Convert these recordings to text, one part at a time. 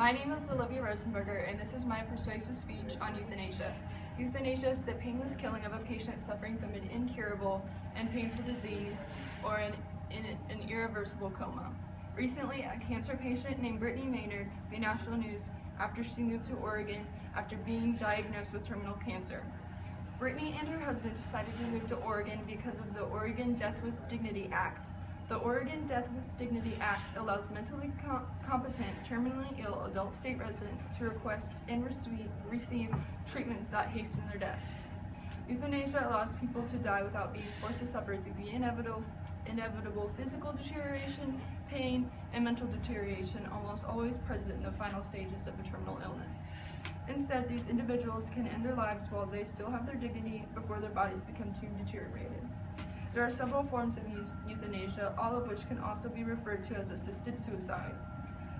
My name is Olivia Rosenberger, and this is my persuasive speech on euthanasia. Euthanasia is the painless killing of a patient suffering from an incurable and painful disease or an irreversible coma. Recently, a cancer patient named Brittany Maynard made national news after she moved to Oregon after being diagnosed with terminal cancer. Brittany and her husband decided to move to Oregon because of the Oregon Death with Dignity Act. The Oregon Death with Dignity Act allows mentally competent, terminally ill adult state residents to request and receive treatments that hasten their death. Euthanasia allows people to die without being forced to suffer through the inevitable physical deterioration, pain, and mental deterioration almost always present in the final stages of a terminal illness. Instead, these individuals can end their lives while they still have their dignity before their bodies become too deteriorated. There are several forms of euthanasia, all of which can also be referred to as assisted suicide.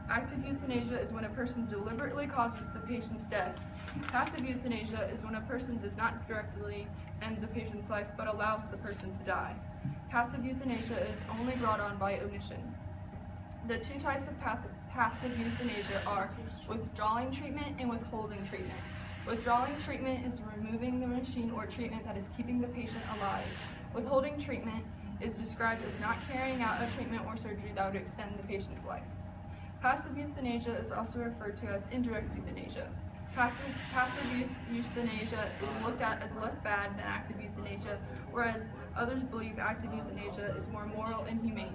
Active euthanasia is when a person deliberately causes the patient's death. Passive euthanasia is when a person does not directly end the patient's life but allows the person to die. Passive euthanasia is only brought on by omission. The two types of passive euthanasia are withdrawing treatment and withholding treatment. Withdrawing treatment is removing the machine or treatment that is keeping the patient alive. Withholding treatment is described as not carrying out a treatment or surgery that would extend the patient's life. Passive euthanasia is also referred to as indirect euthanasia. Passive euthanasia is looked at as less bad than active euthanasia, whereas others believe active euthanasia is more moral and humane.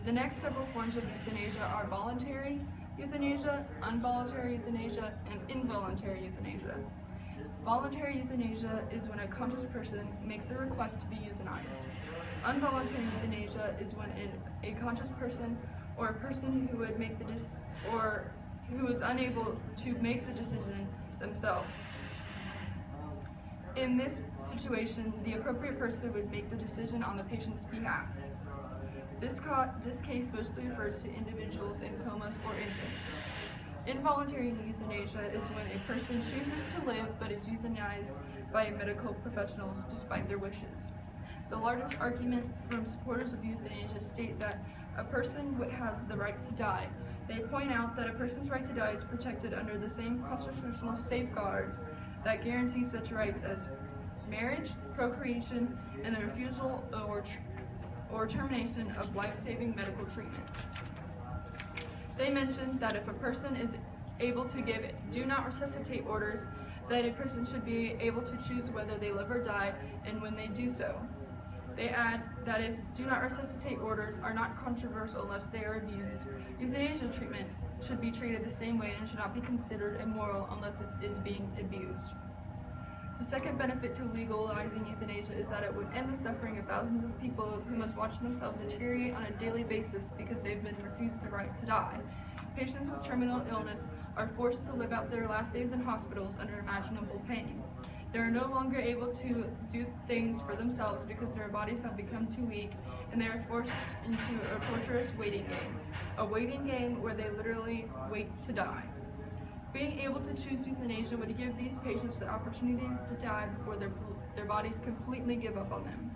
The next several forms of euthanasia are voluntary euthanasia, involuntary euthanasia, and involuntary euthanasia. Voluntary euthanasia is when a conscious person makes a request to be euthanized. Involuntary euthanasia is when a conscious person or a person who would make who is unable to make the decision themselves. In this situation, the appropriate person would make the decision on the patient's behalf. This case mostly refers to individuals in comas or infants. Involuntary euthanasia is when a person chooses to live but is euthanized by medical professionals despite their wishes. The largest argument from supporters of euthanasia state that a person has the right to die. They point out that a person's right to die is protected under the same constitutional safeguards that guarantee such rights as marriage, procreation, and the refusal or termination of life-saving medical treatment. They mentioned that if a person is able to give do not resuscitate orders, that a person should be able to choose whether they live or die and when they do so. They add that if do not resuscitate orders are not controversial unless they are abused, euthanasia treatment should be treated the same way and should not be considered immoral unless it is being abused. The second benefit to legalizing euthanasia is that it would end the suffering of thousands of people who must watch themselves deteriorate on a daily basis because they've been refused the right to die. Patients with terminal illness are forced to live out their last days in hospitals under imaginable pain. They are no longer able to do things for themselves because their bodies have become too weak, and they are forced into a torturous waiting game where they literally wait to die. Being able to choose euthanasia would give these patients the opportunity to die before their bodies completely give up on them.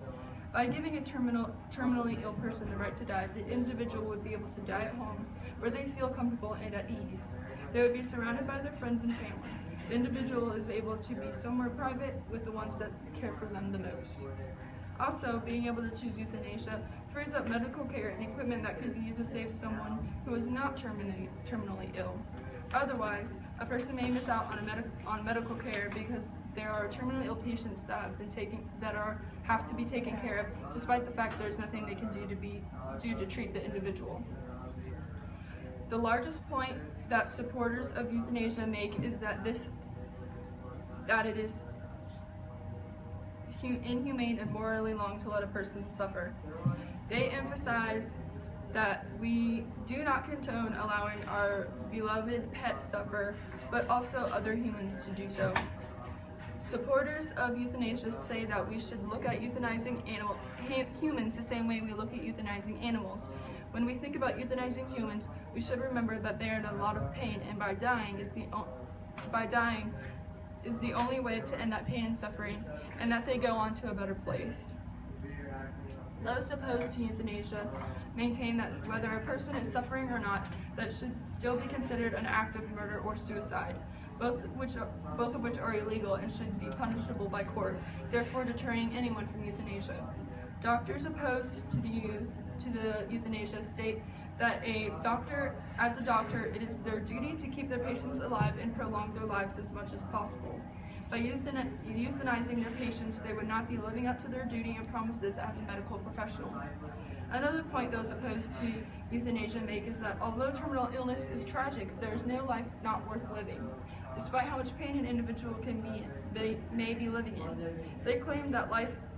By giving a terminally ill person the right to die, the individual would be able to die at home where they feel comfortable and at ease. They would be surrounded by their friends and family. The individual is able to be somewhere private with the ones that care for them the most. Also, being able to choose euthanasia frees up medical care and equipment that could be used to save someone who is not terminally ill. Otherwise, a person may miss out on medical care because there are terminally ill patients that have to be taken care of, despite the fact there's nothing they can do to treat the individual. The largest point that supporters of euthanasia make is that it is inhumane and morally wrong to let a person suffer. They emphasize that we do not condone allowing our beloved pets suffer, but also other humans to do so. Supporters of euthanasia say that we should look at euthanizing humans the same way we look at euthanizing animals. When we think about euthanizing humans, we should remember that they are in a lot of pain, and by dying is the only way to end that pain and suffering, and that they go on to a better place. Those opposed to euthanasia maintain that whether a person is suffering or not, that it should still be considered an act of murder or suicide, both of which are illegal and should be punishable by court, therefore deterring anyone from euthanasia. Doctors opposed to the euthanasia state that as a doctor, it is their duty to keep their patients alive and prolong their lives as much as possible. By euthanizing their patients, they would not be living up to their duty and promises as a medical professional. Another point those opposed to euthanasia make is that although terminal illness is tragic, there is no life not worth living, despite how much pain an individual may be living in. They claim that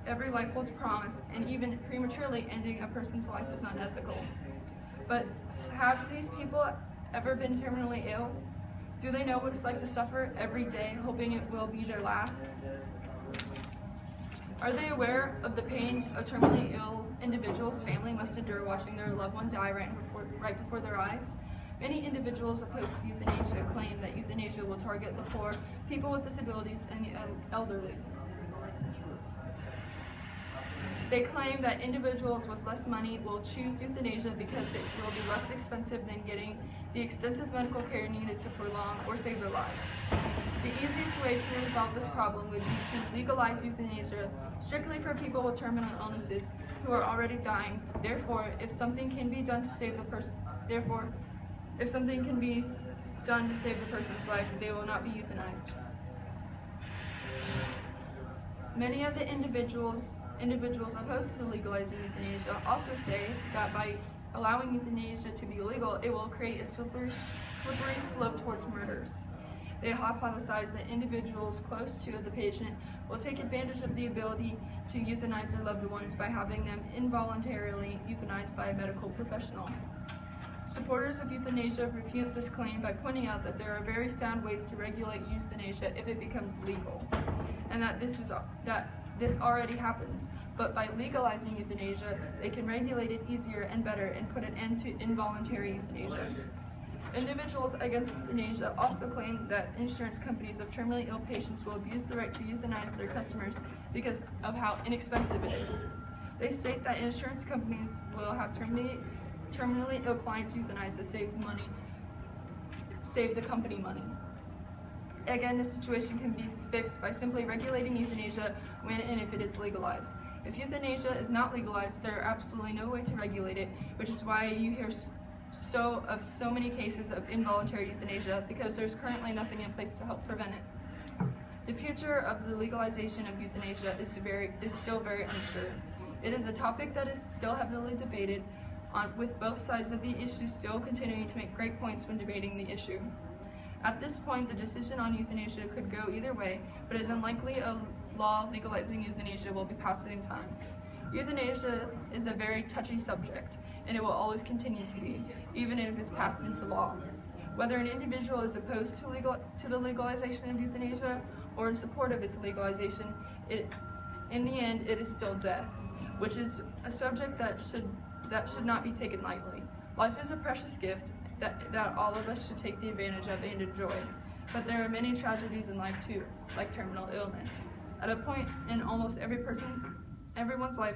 every life holds promise, and even prematurely ending a person's life is unethical. But have these people ever been terminally ill? Do they know what it's like to suffer every day, hoping it will be their last? Are they aware of the pain a terminally ill individual's family must endure watching their loved one die right before their eyes? Many individuals opposed to euthanasia claim that euthanasia will target the poor, people with disabilities, and the elderly. They claim that individuals with less money will choose euthanasia because it will be less expensive than getting the extensive medical care needed to prolong or save their lives. The easiest way to resolve this problem would be to legalize euthanasia strictly for people with terminal illnesses who are already dying. Therefore, if something can be done to save the person's life, they will not be euthanized. Many of the individuals opposed to legalizing euthanasia also say that by allowing euthanasia to be illegal, it will create a slippery slope towards murders. They hypothesize that individuals close to the patient will take advantage of the ability to euthanize their loved ones by having them involuntarily euthanized by a medical professional. Supporters of euthanasia refute this claim by pointing out that there are very sound ways to regulate euthanasia if it becomes legal, and that this already happens, but by legalizing euthanasia, they can regulate it easier and better and put an end to involuntary euthanasia. Individuals against euthanasia also claim that insurance companies of terminally ill patients will abuse the right to euthanize their customers because of how inexpensive it is. They state that insurance companies will have terminally ill clients euthanized to save the company money. Again, this situation can be fixed by simply regulating euthanasia when and if it is legalized. If euthanasia is not legalized, there are absolutely no way to regulate it, which is why you hear so many cases of involuntary euthanasia, because there's currently nothing in place to help prevent it. The future of the legalization of euthanasia is still very unsure. It is a topic that is still heavily debated, with both sides of the issue still continuing to make great points when debating the issue. At this point, the decision on euthanasia could go either way, but it is unlikely a law legalizing euthanasia will be passed in time. Euthanasia is a very touchy subject, and it will always continue to be, even if it is passed into law. Whether an individual is opposed to the legalization of euthanasia or in support of its legalization, in the end, it is still death, which is a subject that should not be taken lightly. Life is a precious gift that all of us should take the advantage of and enjoy. But there are many tragedies in life too, like terminal illness. At a point in almost everyone's life,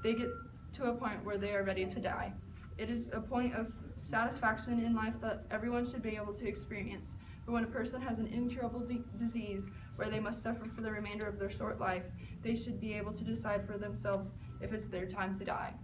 they get to a point where they are ready to die. It is a point of satisfaction in life that everyone should be able to experience. But when a person has an incurable disease where they must suffer for the remainder of their short life, they should be able to decide for themselves if it's their time to die.